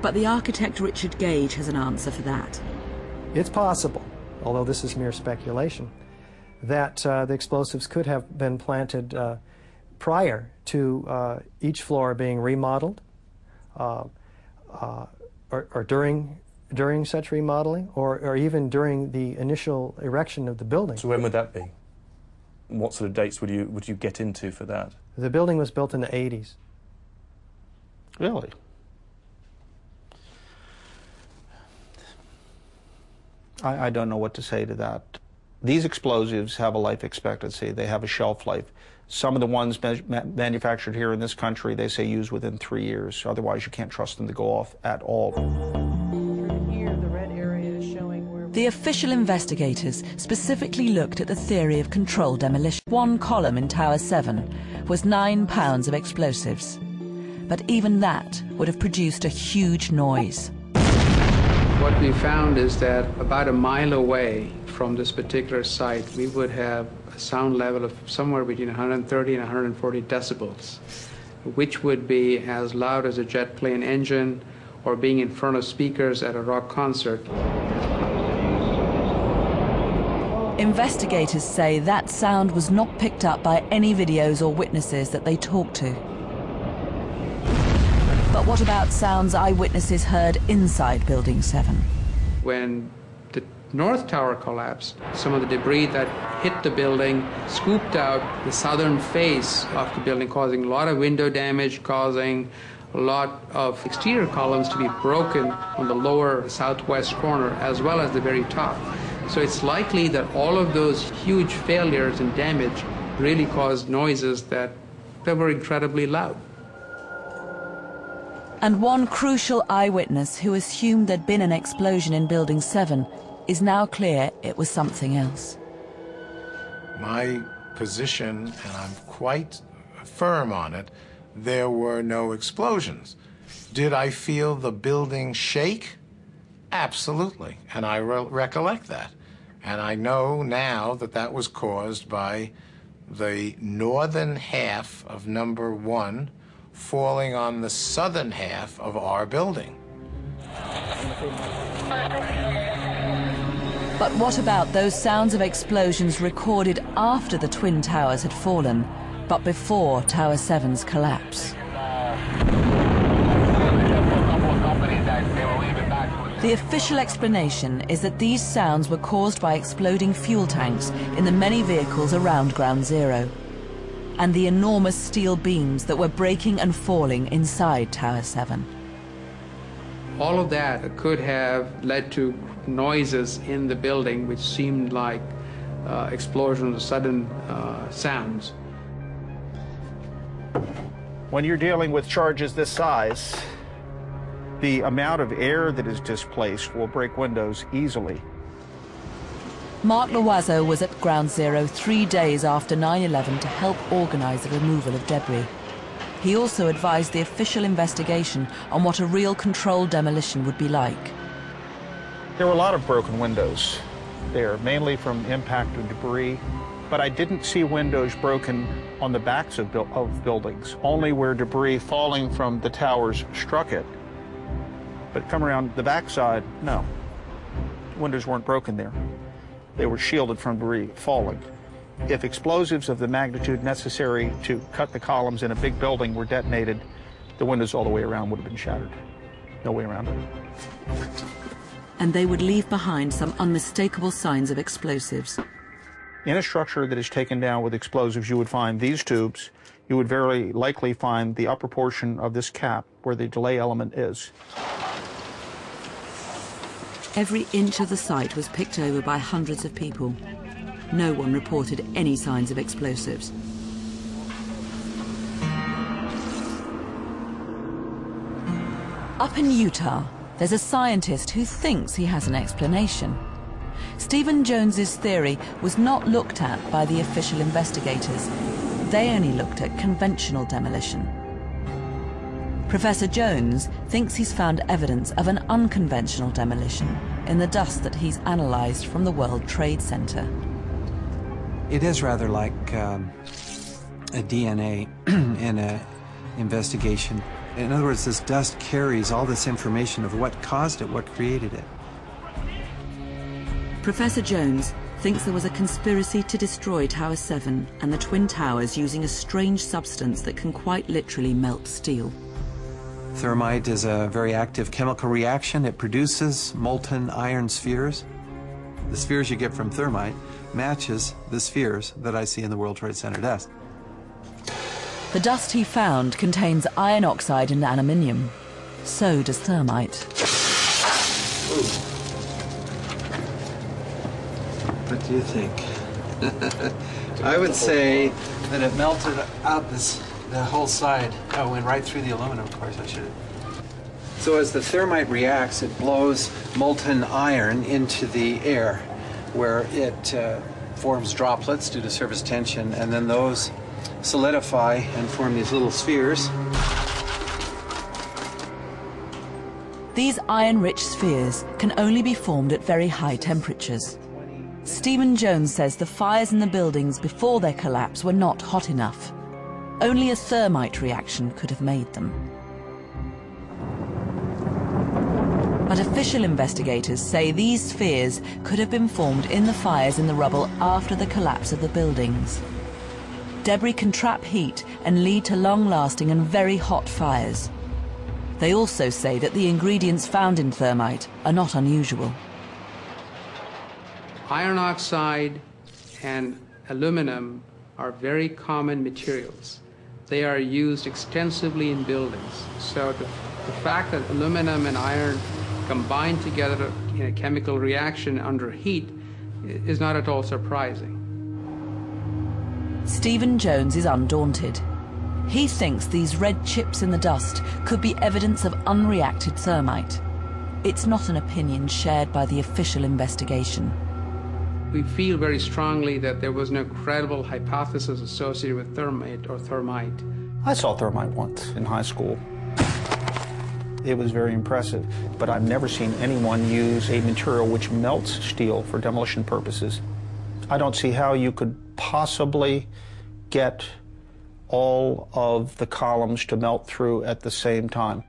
But the architect Richard Gage has an answer for that. It's possible, although this is mere speculation, that the explosives could have been planted prior to each floor being remodeled, or during such remodeling, or even during the initial erection of the building. So when would that be? What sort of dates would you get into for that? The building was built in the 80s. Really? I don't know what to say to that. These explosives have a life expectancy. They have a shelf life. Some of the ones manufactured here in this country, they say use within 3 years. Otherwise, you can't trust them to go off at all. Here, the red area is showing where... The official investigators specifically looked at the theory of controlled demolition. One column in Tower 7 was 9 pounds of explosives. But even that would have produced a huge noise. What we found is that about a mile away from this particular site, we would have a sound level of somewhere between 130 and 140 decibels, which would be as loud as a jet plane engine or being in front of speakers at a rock concert. Investigators say that sound was not picked up by any videos or witnesses that they talked to. But what about sounds eyewitnesses heard inside Building 7? When the North Tower collapsed, some of the debris that hit the building scooped out the southern face of the building, causing a lot of window damage, causing a lot of exterior columns to be broken on the lower southwest corner as well as the very top. So it's likely that all of those huge failures and damage really caused noises that were incredibly loud. And one crucial eyewitness who assumed there'd been an explosion in Building 7 is now clear it was something else. My position, and I'm quite firm on it, there were no explosions. Did I feel the building shake? Absolutely, and I recollect that. And I know now that that was caused by the northern half of number 1 falling on the southern half of our building. But what about those sounds of explosions recorded after the Twin Towers had fallen, but before Tower 7's collapse? The official explanation is that these sounds were caused by exploding fuel tanks in the many vehicles around Ground Zero, and the enormous steel beams that were breaking and falling inside Tower 7. All of that could have led to noises in the building which seemed like explosions, sudden sounds. When you're dealing with charges this size, the amount of air that is displaced will break windows easily. Mark Loiseau was at Ground Zero 3 days after 9/11 to help organize the removal of debris. He also advised the official investigation on what a real controlled demolition would be like. There were a lot of broken windows there, mainly from impact of debris, but I didn't see windows broken on the backs of buildings, only where debris falling from the towers struck it. But come around the backside, no. Windows weren't broken there. They were shielded from debris falling. If explosives of the magnitude necessary to cut the columns in a big building were detonated, the windows all the way around would have been shattered. No way around it. And they would leave behind some unmistakable signs of explosives. In a structure that is taken down with explosives, you would find these tubes. You would very likely find the upper portion of this cap where the delay element is. Every inch of the site was picked over by hundreds of people. No one reported any signs of explosives. Up in Utah, there's a scientist who thinks he has an explanation. Stephen Jones's theory was not looked at by the official investigators. They only looked at conventional demolition. Professor Jones thinks he's found evidence of an unconventional demolition in the dust that he's analyzed from the World Trade Center. It is rather like a DNA in an investigation In other words, this dust carries all this information of what caused it, what created it. Professor Jones thinks there was a conspiracy to destroy Tower 7 and the Twin Towers using a strange substance that can quite literally melt steel. Thermite is a very active chemical reaction. It produces molten iron spheres. The spheres you get from thermite matches the spheres that I see in the World Trade Center dust. The dust he found contains iron oxide and aluminium. So does thermite. What do you think? I would say that it melted out the whole side. Oh, it went right through the aluminum, of course, I should have. So as the thermite reacts, it blows molten iron into the air, where it forms droplets due to surface tension, and then those solidify and form these little spheres. These iron-rich spheres can only be formed at very high temperatures. Stephen Jones says the fires in the buildings before their collapse were not hot enough. Only a thermite reaction could have made them. But official investigators say these spheres could have been formed in the fires in the rubble after the collapse of the buildings. Debris can trap heat and lead to long-lasting and very hot fires. They also say that the ingredients found in thermite are not unusual. Iron oxide and aluminum are very common materials. They are used extensively in buildings. So the fact that aluminum and iron combine together in a chemical reaction under heat is not at all surprising. Stephen Jones is undaunted. He thinks these red chips in the dust could be evidence of unreacted thermite. It's not an opinion shared by the official investigation. We feel very strongly that there was no credible hypothesis associated with thermite or thermite. I saw thermite once in high school. It was very impressive, but I've never seen anyone use a material which melts steel for demolition purposes. I don't see how you could possibly get all of the columns to melt through at the same time.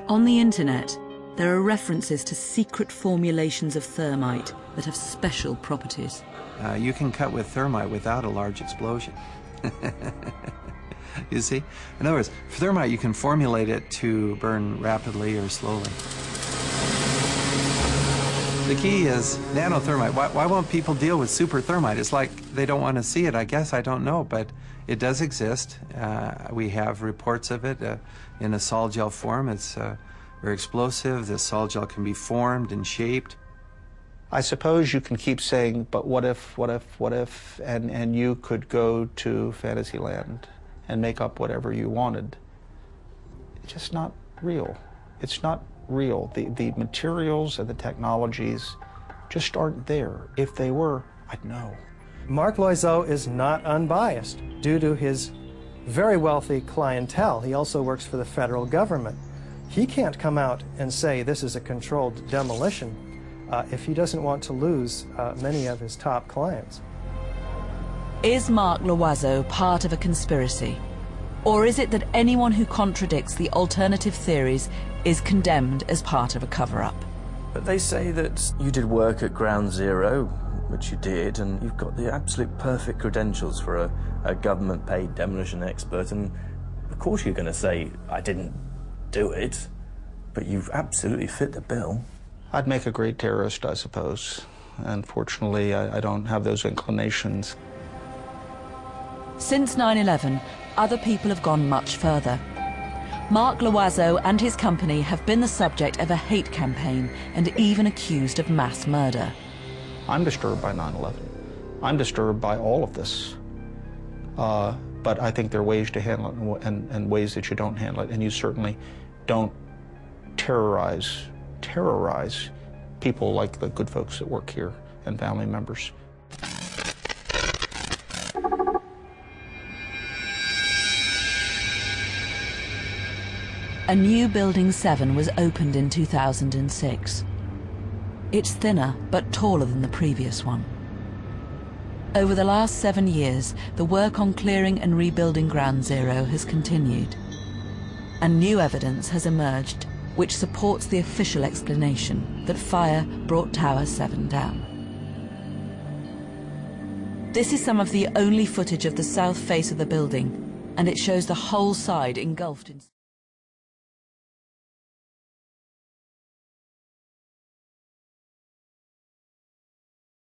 On the internet, there are references to secret formulations of thermite that have special properties. You can cut with thermite without a large explosion. You see? In other words, for thermite, you can formulate it to burn rapidly or slowly. The key is nanothermite. Why won't people deal with super thermite? It's like they don't want to see it, I guess. I don't know, but it does exist. We have reports of it in a sol gel form. It's very explosive. The sol gel can be formed and shaped. I suppose you can keep saying, but what if, and you could go to Fantasyland and make up whatever you wanted. It's just not real. It's not real. The materials and the technologies just aren't there. If they were, I'd know. Mark Loiseau is not unbiased due to his very wealthy clientele. He also works for the federal government. He can't come out and say this is a controlled demolition if he doesn't want to lose many of his top clients. Is Mark Loiseau part of a conspiracy? Or is it that anyone who contradicts the alternative theories is condemned as part of a cover-up? But they say that you did work at Ground Zero, which you did, and you've got the absolute perfect credentials for a government-paid demolition expert, and of course you're going to say, I didn't do it, but you've absolutely fit the bill. I'd make a great terrorist, I suppose. Unfortunately, I don't have those inclinations. Since 9/11, other people have gone much further. Mark Loiseau and his company have been the subject of a hate campaign and even accused of mass murder. I'm disturbed by 9/11. I'm disturbed by all of this. But I think there are ways to handle it and ways that you don't handle it, and you certainly don't terrorize people like the good folks that work here and family members. A new Building 7 was opened in 2006. It's thinner but taller than the previous one. Over the last 7 years, the work on clearing and rebuilding Ground Zero has continued. And new evidence has emerged which supports the official explanation that fire brought Tower 7 down. This is some of the only footage of the south face of the building, and it shows the whole side engulfed in...